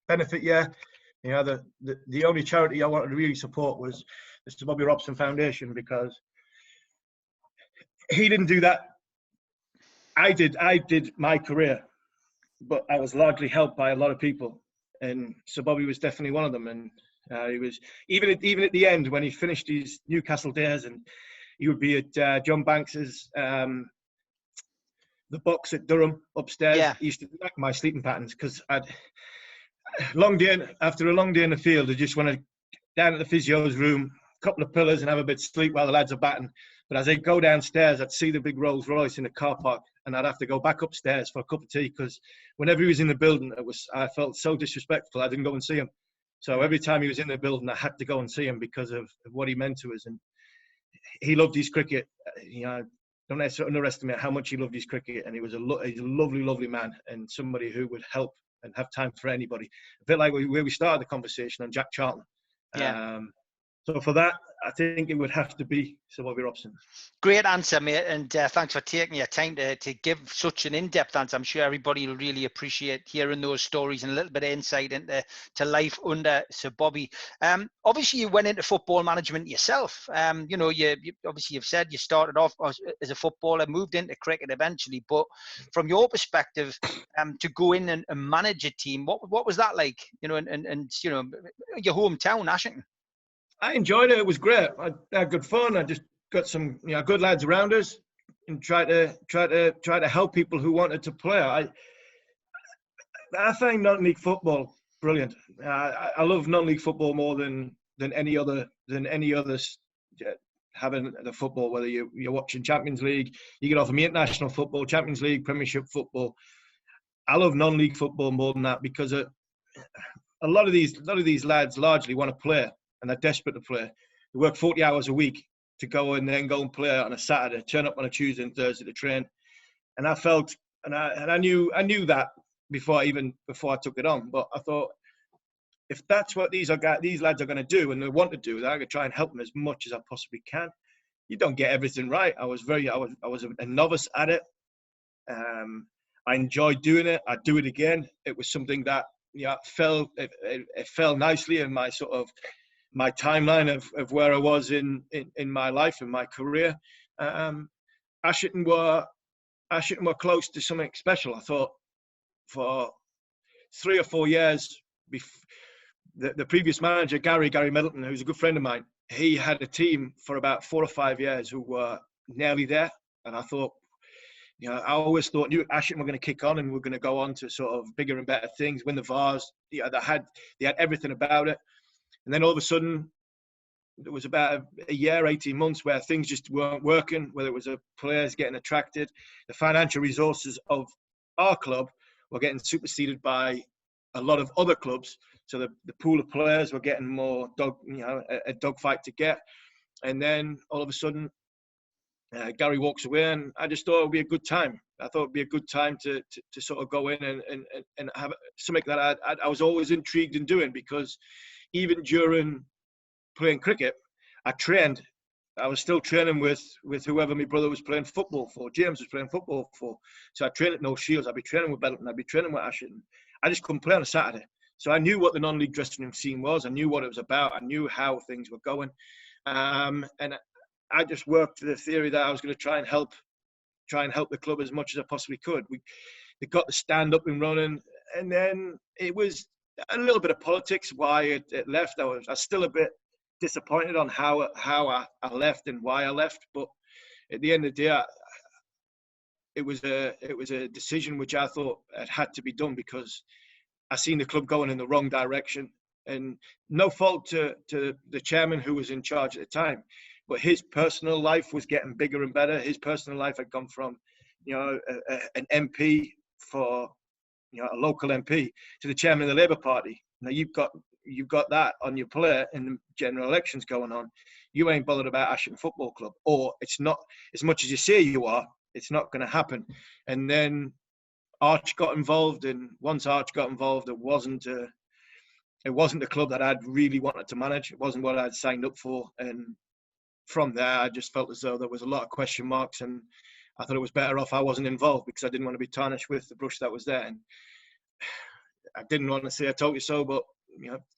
benefit the only charity I wanted to really support was the Sir Bobby Robson Foundation, because he didn't do that. I did my career, but I was largely helped by a lot of people, and Sir Bobby was definitely one of them. And he was even at the end when he finished his Newcastle days, and he would be at John Banks's the box at Durham upstairs. Yeah. He used to track my sleeping patterns, because after a long day in the field, I just want to down at the physio's room, a couple of pillows, and have a bit of sleep while the lads are batting. But as I go downstairs, I'd see the big Rolls Royce in the car park, and I'd have to go back upstairs for a cup of tea, because whenever he was in the building, I felt so disrespectful. I didn't go and see him. So every time he was in the building, I had to go and see him because of what he meant to us. And he loved his cricket. Don't underestimate how much he loved his cricket. And he's a lovely, lovely man, and somebody who would help and have time for anybody. A bit like where we started the conversation on Jack Charlton. Yeah. So for that, I think it would have to be Sir Bobby Robson. Great answer, mate, and thanks for taking your time to give such an in-depth answer. I'm sure everybody will really appreciate hearing those stories and a little bit of insight into life under Sir Bobby. Obviously, you went into football management yourself. You've said you started off as a footballer, moved into cricket eventually. But from your perspective, to go in and manage a team, what was that like? Your hometown, Ashington. I enjoyed it. It was great. I had good fun. I just got some good lads around us, and try to help people who wanted to play. I find non-league football brilliant. I love non-league football more than any other having the football. Whether you're watching Champions League, you get offer me international football, Champions League, Premiership football. I love non-league football more than that, because a lot of these lads largely want to play. And they're desperate to play. They work 40 hours a week to go and play on a Saturday, turn up on a Tuesday and Thursday to train. And I felt, and I knew that before I took it on. But I thought, if that's what these lads are going to do and they want to do, then I'm going to try and help them as much as I possibly can. You don't get everything right. I was a novice at it. I enjoyed doing it. I'd do it again. It was something that it fell nicely in my sort of my timeline of where I was in my life and my career. Ashington were close to something special. I thought for 3 or 4 years, the previous manager, Gary Middleton, who's a good friend of mine, he had a team for about 4 or 5 years who were nearly there. And I thought, I always thought Ashington were going to kick on and we're going to go on to sort of bigger and better things, win the Vars. They had everything about it. And then all of a sudden, there was about a year, 18 months where things just weren't working, whether it was players getting attracted. The financial resources of our club were getting superseded by a lot of other clubs. So the pool of players were getting more a dogfight to get. And then all of a sudden, Gary walks away, and I just thought it would be a good time. I thought it would be a good time to sort of go in and have something that I was always intrigued in doing, because even during playing cricket, I trained. I was still training with whoever my brother was playing football for. James was playing football for. So I trained at No Shields. I'd be training with Belton. I'd be training with Ashington. I just couldn't play on a Saturday. So I knew what the non-league dressing room scene was. I knew what it was about. I knew how things were going. And I just worked to the theory that I was going to try and help the club as much as I possibly could. They got the stand up and running, and then it was a little bit of politics why it left. I was still a bit disappointed on how I left and why I left, but at the end of the day, it was a decision which I thought it had to be done, because I seen the club going in the wrong direction, and no fault to the chairman who was in charge at the time, but his personal life was getting bigger and better. His personal life had gone from, an MP for, a local MP, to the chairman of the Labour Party. Now you've got that on your plate, and the general elections going on. You ain't bothered about Ashington Football Club, or it's not as much as you say you are. It's not going to happen. And then Arch got involved, and once Arch got involved, it wasn't the club that I'd really wanted to manage. It wasn't what I'd signed up for, and from there, I just felt as though there was a lot of question marks, and I thought it was better off I wasn't involved, because I didn't want to be tarnished with the brush that was there. And I didn't want to say I told you so, but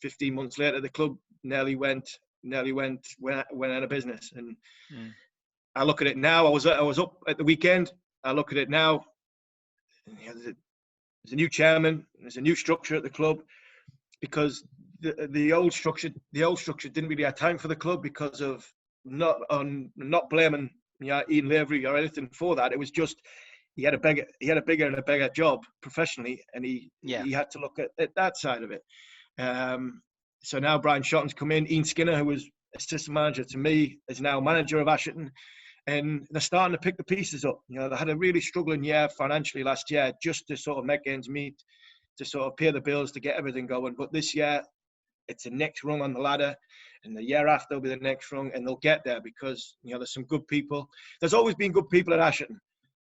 15 months later, the club nearly went out of business. And I look at it now. I was up at the weekend. I look at it now. There's a new chairman. There's a new structure at the club, because the old structure didn't really have time for the club, because of not blaming Ian Lavery or anything for that. It was just he had a bigger and a bigger job professionally, and he had to look at that side of it. So now Brian Shotton's come in. Ian Skinner, who was assistant manager to me, is now manager of Ashington, and they're starting to pick the pieces up. They had a really struggling year financially last year, just to sort of make ends meet, to sort of pay the bills, to get everything going. But this year, it's the next rung on the ladder, and the year after will be the next rung, and they'll get there, because there's some good people. There's always been good people at Ashington,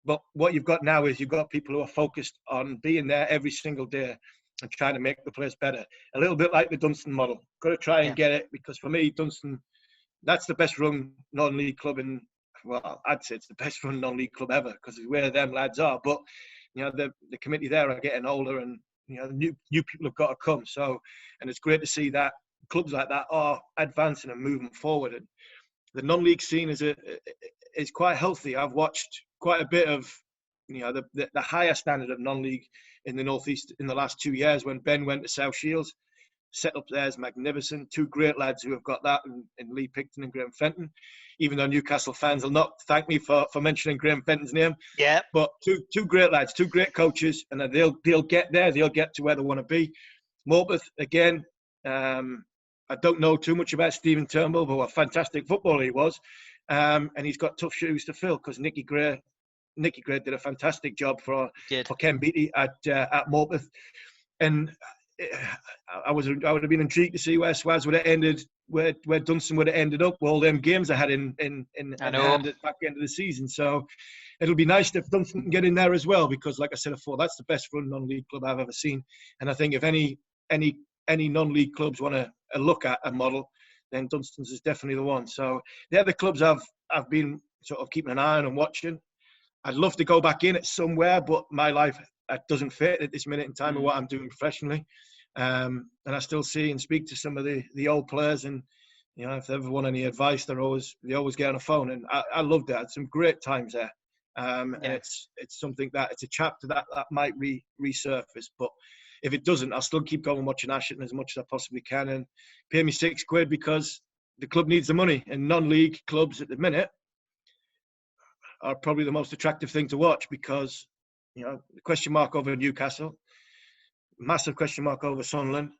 but what you've got now is you've got people who are focused on being there every single day and trying to make the place better. A little bit like the Dunstan model. Got to try and get it, because for me, Dunstan, that's the best run non-league club in. Well, I'd say it's the best run non-league club ever, because it's where them lads are. But the committee there are getting older, and new people have got to come. So, and it's great to see that clubs like that are advancing and moving forward. And the non-league scene is quite healthy. I've watched quite a bit of the higher standard of non-league in the Northeast in the last 2 years, when Ben went to South Shields. Set up there is magnificent. Two great lads who have got that in Lee Picton and Graham Fenton. Even though Newcastle fans will not thank me for mentioning Graham Fenton's name. Yeah. But two great lads, two great coaches, and they'll get there. They'll get to where they want to be. Morpeth, again, I don't know too much about Stephen Turnbull, but what a fantastic footballer he was. And he's got tough shoes to fill, because Nicky Gray did a fantastic job for Ken Beattie at Morpeth. And I would have been intrigued to see where Swaz would have ended, where Dunstan would have ended up with all them games they had in hand at the back end of the season. So it'll be nice if Dunstan can get in there as well, because like I said before, that's the best run non-league club I've ever seen. And I think if any non-league clubs want to look at a model, then Dunstan's is definitely the one. So they're the clubs I've been sort of keeping an eye on and watching. I'd love to go back in it somewhere, but my life doesn't fit at this minute in time of what I'm doing professionally. And I still see and speak to some of the old players, and if they ever want any advice, they always get on a phone. And I loved it. I had some great times there. And it's something that it's a chapter that might resurface. But if it doesn't, I'll still keep going watching Ashington as much as I possibly can, and pay me £6 because the club needs the money. And non-league clubs at the minute are probably the most attractive thing to watch, because the question mark over Newcastle, massive question mark over Sunderland.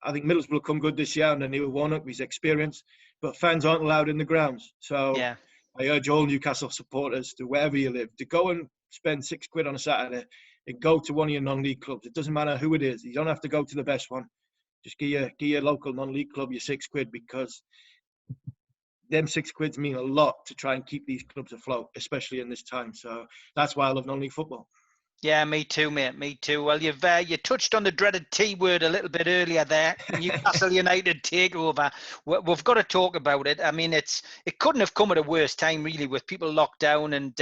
I think Middlesbrough will come good this year under Neil Warnock with his experience, but fans aren't allowed in the grounds. So I urge all Newcastle supporters, to wherever you live, to go and spend £6 on a Saturday go to one of your non-league clubs. It doesn't matter who it is. You don't have to go to the best one. Just give your local non-league club your £6, because them £6 mean a lot to try and keep these clubs afloat, especially in this time. So that's why I love non-league football. Yeah, me too, mate. Me too. Well, you touched on the dreaded T word a little bit earlier there. Newcastle United takeover. We've got to talk about it. I mean, it couldn't have come at a worse time, really, with people locked down and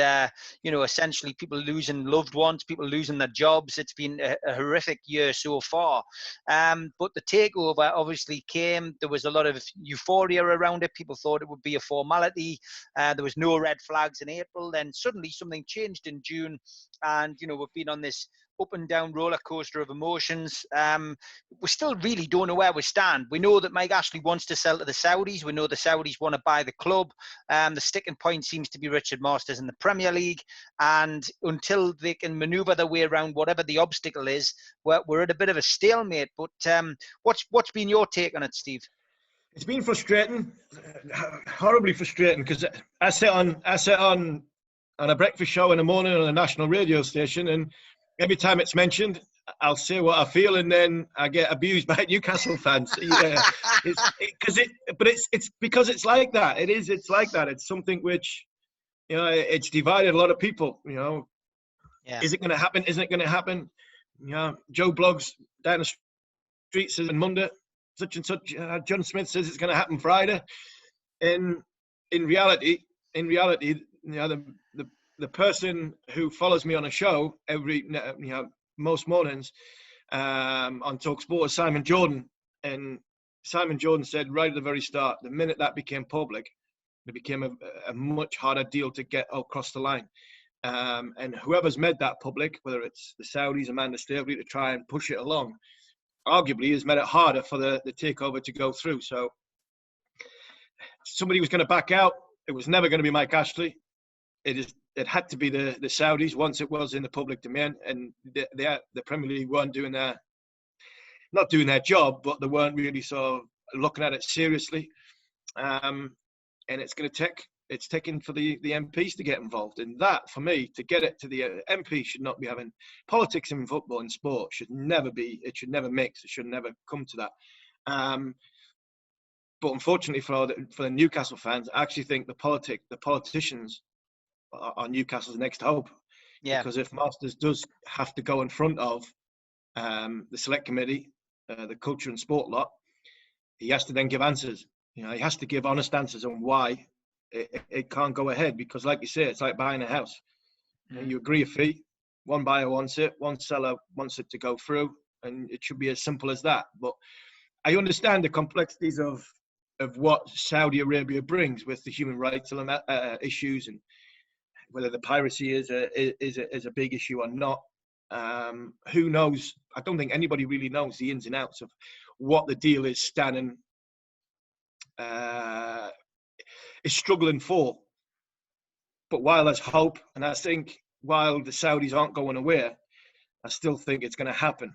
essentially people losing loved ones, people losing their jobs. It's been a horrific year so far. But the takeover obviously came. There was a lot of euphoria around it. People thought it would be a formality. There was no red flags in April. Then suddenly something changed in June, and we've been on this up and down roller coaster of emotions. We still really don't know where we stand. We know that Mike Ashley wants to sell to the Saudis. We know the Saudis want to buy the club. The sticking point seems to be Richard Masters in the Premier League. And until they can manoeuvre their way around whatever the obstacle is, we're at a bit of a stalemate. But what's been your take on it, Steve? It's been frustrating, horribly frustrating, because I sit on a breakfast show in the morning on a national radio station, and every time it's mentioned, I'll say what I feel, and then I get abused by Newcastle fans. Yeah, it's because it's like that. It's like that. It's something which, it's divided a lot of people. Yeah. Is it going to happen? Isn't it going to happen? Joe Bloggs down the street says on Monday, such and such. John Smith says it's going to happen Friday. And in reality, the person who follows me on a show most mornings on TalkSport is Simon Jordan, and Simon Jordan said right at the very start, the minute that became public, it became a much harder deal to get across the line. And whoever's made that public, whether it's the Saudis, Amanda Staveley, to try and push it along, arguably has made it harder for the takeover to go through. So somebody was going to back out. It was never going to be Mike Ashley. It had to be the Saudis once it was in the public domain, and the Premier League weren't not doing their job, but they weren't really sort of looking at it seriously. And it's taking for the MPs to get involved. And that, for me, to get it to the MP should not be having politics in football and sport. It should never mix. It should never come to that. But unfortunately for the Newcastle fans, I actually think the politicians are Newcastle's next hope. Yeah. Because if Masters does have to go in front of the select committee, the culture and sport lot, he has to then give answers. He has to give honest answers on why it can't go ahead. Because, like you say, it's like buying a house. You agree a fee. One buyer wants it. One seller wants it to go through, and it should be as simple as that. But I understand the complexities of what Saudi Arabia brings with the human rights issues, and whether the piracy is a big issue or not. Who knows? I don't think anybody really knows the ins and outs of what the deal is standing is struggling for. But while there's hope, and I think while the Saudis aren't going away, I still think it's going to happen.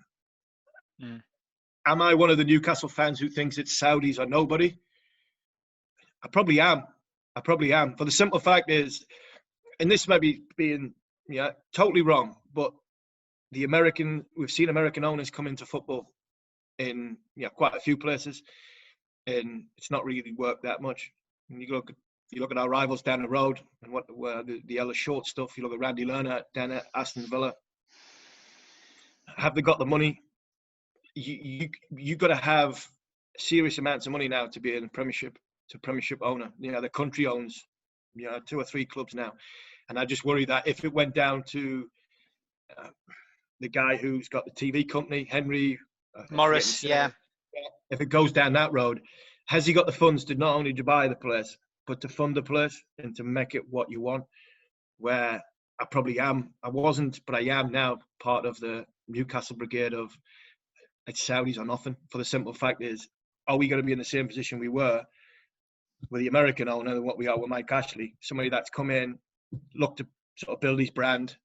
Am I one of the Newcastle fans who thinks it's Saudis or nobody? I probably am. For the simple fact is, and this might be being totally wrong, but we've seen American owners come into football in quite a few places, and it's not really worked that much. And you look at our rivals down the road, and the Ella Short stuff. You look at Randy Lerner down at Aston Villa. Have they got the money? You got to have serious amounts of money now to be in Premiership owner. The country owns 2 or 3 clubs now, and I just worry that if it went down to the guy who's got the TV company, Henry Morris, if it goes down that road, has he got the funds to not only to buy the place but to fund the place and to make it what you want? Where I probably am. I wasn't, but I am now part of the Newcastle brigade of it's Saudis or nothing. For the simple fact is, are we going to be in the same position we were with the American owner than what we are with Mike Ashley? Somebody that's come in, looked to sort of build his brand,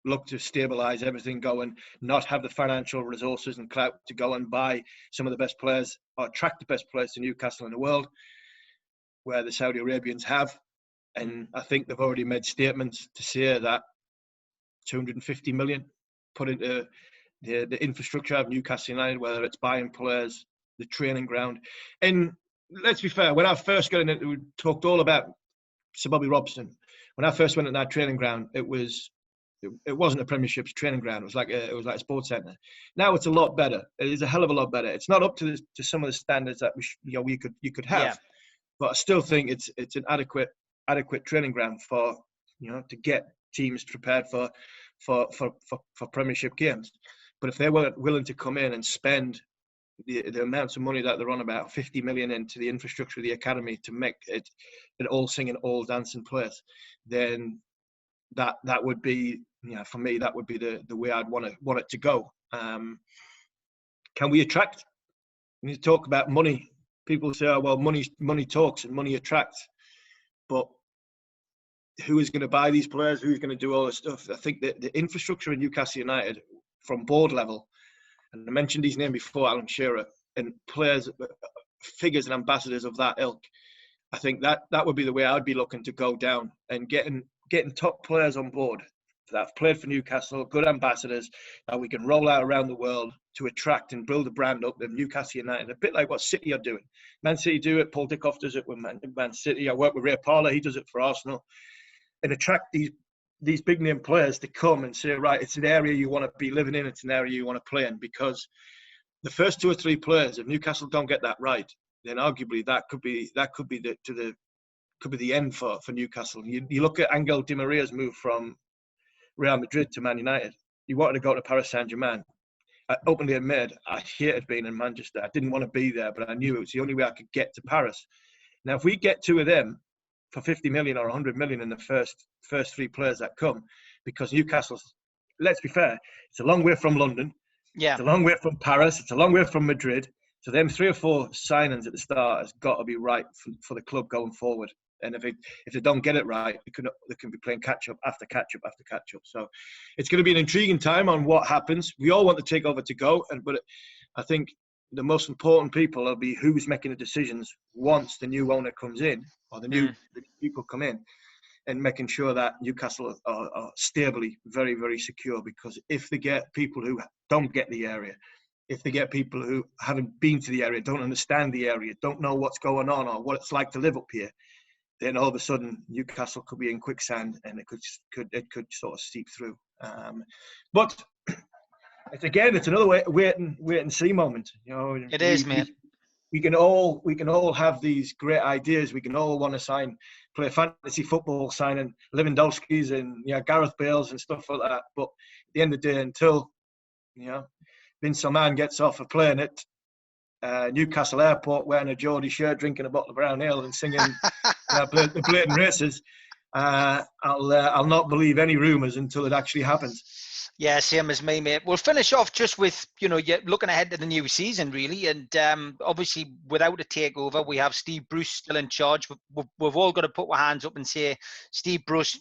look to stabilise everything going, not have the financial resources and clout to go and buy some of the best players or attract the best players to Newcastle in the world, where the Saudi Arabians have. And I think they've already made statements to say that 250 million put into the infrastructure of Newcastle United, whether it's buying players, the training ground. And let's be fair, when I first got in it, we talked all about Sir Bobby Robson. When I first went in that training ground, it wasn't a Premiership's training ground. It was like a sports centre. Now it's a lot better. It is a hell of a lot better. It's not up to some of the standards that you could have, but I still think it's an adequate training ground for to get teams prepared for Premiership games. But if they weren't willing to come in and spend the amounts of money that they're on, about 50 million into the infrastructure of the academy to make it an all singing, all dancing place, then that would be, for me, that would be the way I'd want it to go. Can we attract? We need to talk about money. People say, oh, well, money talks and money attracts. But who is going to buy these players? Who's going to do all this stuff? I think that the infrastructure in Newcastle United from board level, and I mentioned his name before, Alan Shearer, and players, figures and ambassadors of that ilk, I think that would be the way I'd be looking to go down, and getting top players on board that have played for Newcastle, good ambassadors that we can roll out around the world to attract and build a brand up of Newcastle United, a bit like what City are doing. Man City do it, Paul Dickoff does it with Man City. I work with Ray Parlour, he does it for Arsenal. And attract these big name players to come and say, right, it's an area you want to be living in, it's an area you want to play in. Because the first 2 or 3 players, if Newcastle don't get that right, then arguably that could be the end for Newcastle. You look at Angel Di Maria's move from Real Madrid to Man United. He wanted to go to Paris Saint-Germain. I openly admitted I hated being in Manchester. I didn't want to be there, but I knew it was the only way I could get to Paris. Now, if we get 2 of them for 50 million or 100 million in the first 3 players that come, because Newcastle's, let's be fair, it's a long way from London. Yeah. It's a long way from Paris. It's a long way from Madrid. So them 3 or 4 signings at the start has got to be right for the club going forward. And if they don't get it right, they can be playing catch up after catch up after catch up. So it's going to be an intriguing time on what happens. We all want the takeover to go, but I think the most important people will be who's making the decisions once the new owner comes in, or the new people come in, and making sure that Newcastle are stably very, very secure. Because if they get people who don't get the area, if they get people who haven't been to the area, don't understand the area, don't know what's going on or what it's like to live up here, then all of a sudden Newcastle could be in quicksand, and it could sort of seep through. But it's another wait and see moment. It is, mate. We can all have these great ideas. We can all want to play fantasy football, signing Lewandowski's and Gareth Bale's and stuff like that. But at the end of the day, until Vince Oman gets off a plane at Newcastle Airport wearing a Geordie shirt, drinking a bottle of brown ale, and singing the blatant races, I'll not believe any rumours until it actually happens. Yeah, same as me, mate. We'll finish off just with, looking ahead to the new season, really. And obviously, without a takeover, we have Steve Bruce still in charge. We've all got to put our hands up and say Steve Bruce,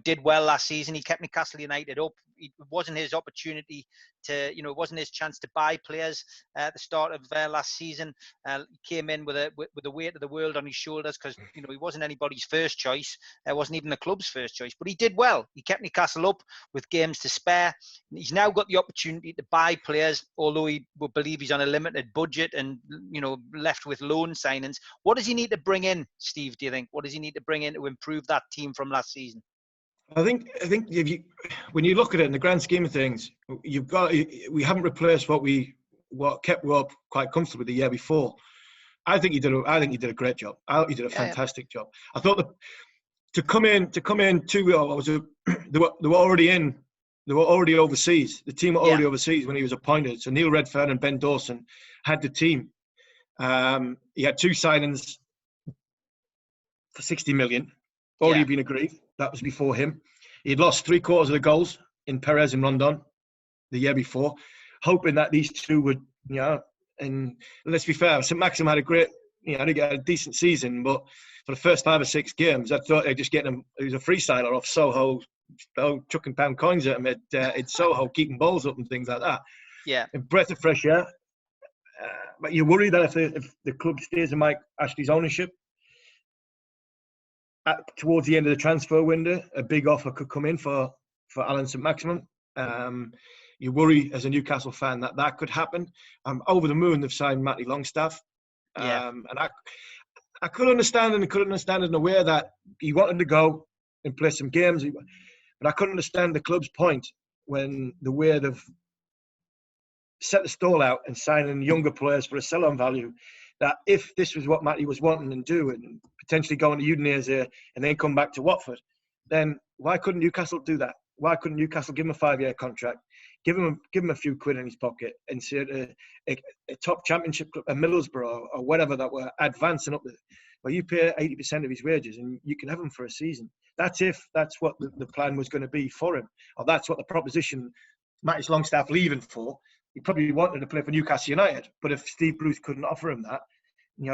did well last season. He kept Newcastle United up. It wasn't his opportunity to, it wasn't his chance to buy players at the start of last season. He came in with the weight of the world on his shoulders because, he wasn't anybody's first choice. It wasn't even the club's first choice. But he did well. He kept Newcastle up with games to spare. He's now got the opportunity to buy players, although he will believe he's on a limited budget and, left with loan signings. What does he need to bring in, Steve, do you think? What does he need to bring in to improve that team from last season? I think when you look at it in the grand scheme of things, we haven't replaced what kept we up quite comfortably the year before. I think he did a great job. He did a fantastic job. I thought that to come in too, they were already overseas. The team were already overseas when he was appointed. So Neil Redfern and Ben Dawson had the team. He had 2 signings for 60 million already been agreed. That was before him. He'd lost 3/4 of the goals in Perez and Rondon the year before, hoping that these 2 would, and let's be fair, St. Maxim had a decent season, but for the first 5 or 6 games, I thought they'd just get him. He was a freestyler off Soho, chucking pound coins at him at Soho, keeping balls up and things like that. Yeah. A breath of fresh air. But you worry that if the club stays in Mike Ashley's ownership, towards the end of the transfer window, a big offer could come in for Alan St. Maximin. you worry as a Newcastle fan that that could happen. I'm over the moon they've signed Matty Longstaff. And I could understand in a way that he wanted to go and play some games, but I couldn't understand the club's point when the way they've set the stall out and signing younger players for a sell-on value, that if this was what Matty was wanting and do and potentially going to Udinese and then come back to Watford, then why couldn't Newcastle do that? Why couldn't Newcastle give him a 5-year contract, give him a few quid in his pocket and say a top championship club, a Middlesbrough or whatever that were advancing up there, well, you pay 80% of his wages and you can have him for a season. That's if that's what the plan was going to be for him, or that's what the proposition Matty Longstaff leaving for. He probably wanted to play for Newcastle United, but if Steve Bruce couldn't offer him that,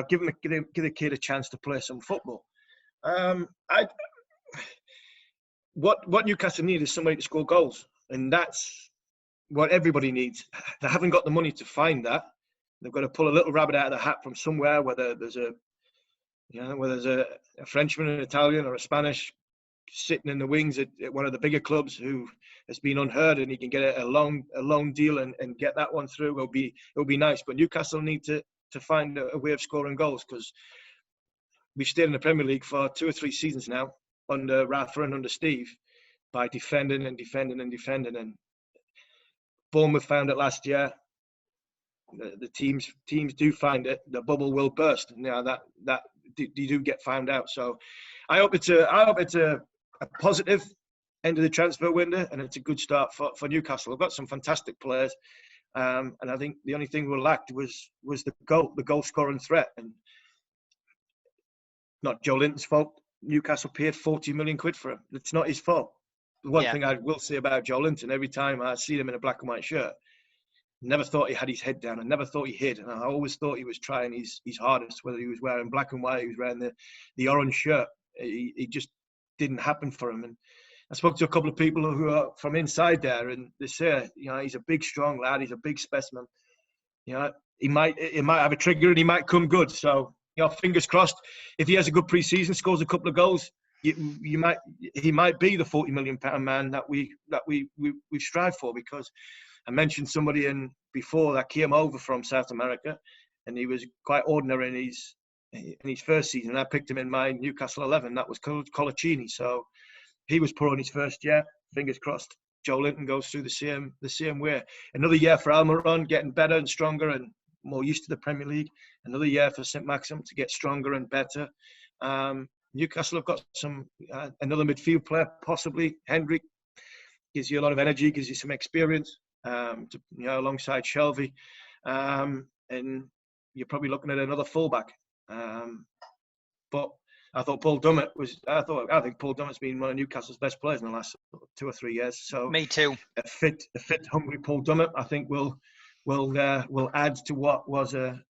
give the kid a chance to play some football. What Newcastle need is somebody to score goals, and that's what everybody needs. They haven't got the money to find that. They've got to pull a little rabbit out of the hat from somewhere, whether there's a Frenchman, an Italian, or a Spanish sitting in the wings at one of the bigger clubs who has been unheard, and he can get a loan deal and get that one through. It'll be nice. But Newcastle need to find a way of scoring goals, because we've stayed in the Premier League for 2 or 3 seasons now under Rafa and under Steve by defending. And Bournemouth found it last year. The teams do find it. The bubble will burst. Now that you do get found out. So I hope it's a positive end of the transfer window, and it's a good start for Newcastle. We've got some fantastic players, and I think the only thing we lacked was the goal scoring threat, and not Joe Linton's fault. Newcastle paid 40 million quid for him. It's not his fault. The one thing I will say about Joe Linton, every time I see him in a black and white shirt, never thought he had his head down. I never thought he hid. And I always thought he was trying his hardest, whether he was wearing black and white, he was wearing the orange shirt. It just didn't happen for him. And I spoke to a couple of people who are from inside there, and they say, he's a big, strong lad. He's a big specimen. He might have a trigger and he might come good. So, fingers crossed. If he has a good pre-season, scores a couple of goals, he might be the 40 million pound man that we strive for. Because I mentioned somebody before that came over from South America, and he was quite ordinary in his first season. And I picked him in my Newcastle 11. That was Colaccini. So he was poor in his first year. Fingers crossed. Joe Linton goes through the same way. Another year for Almiron, getting better and stronger and more used to the Premier League. Another year for St Maxim to get stronger and better. Newcastle have got another midfield player, possibly. Hendrick gives you a lot of energy, gives you some experience, alongside Shelvey. And you're probably looking at another fullback. But I thought Paul Dummett I think Paul Dummett's been one of Newcastle's best players in the last 2 or 3 years. So me too. A fit, hungry Paul Dummett, I think will add to what was a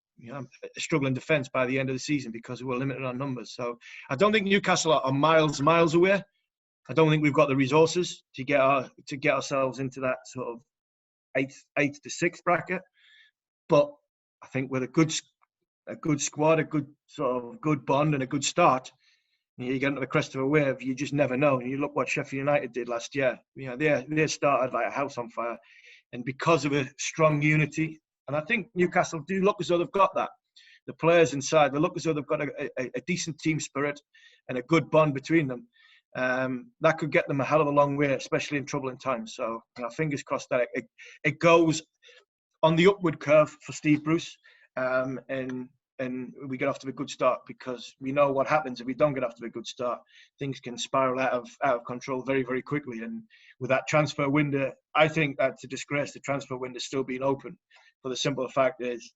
struggling defence by the end of the season, because we're limited on numbers. So I don't think Newcastle are miles away. I don't think we've got the resources to get ourselves into that sort of 8th to 6th bracket. But I think with a good squad, a good bond, and a good start, you get into the crest of a wave. You just never know. And you look what Sheffield United did last year. They started like a house on fire, and because of a strong unity, and I think Newcastle do look as though they've got that. The players inside, they look as though they've got a decent team spirit and a good bond between them. That could get them a hell of a long way, especially in troubling times. So, fingers crossed that it goes on the upward curve for Steve Bruce, and we get off to a good start, because we know what happens if we don't get off to a good start. Things can spiral out of control very, very quickly. And with that transfer window, I think that's a disgrace. The transfer window still being open, for the simple fact is,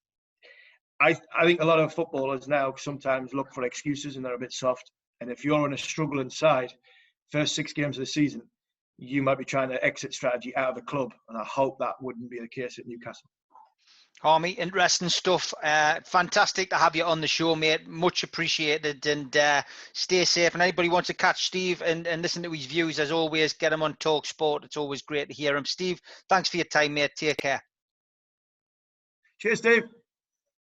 I think a lot of footballers now sometimes look for excuses and they're a bit soft. And if you're on a struggling side, first 6 games of the season, you might be trying to exit strategy out of the club. And I hope that wouldn't be the case at Newcastle. Harmy, interesting stuff. Fantastic to have you on the show, mate. Much appreciated, and stay safe. And anybody wants to catch Steve and listen to his views, as always, get him on Talk Sport. It's always great to hear him. Steve, thanks for your time, mate. Take care. Cheers, Dave.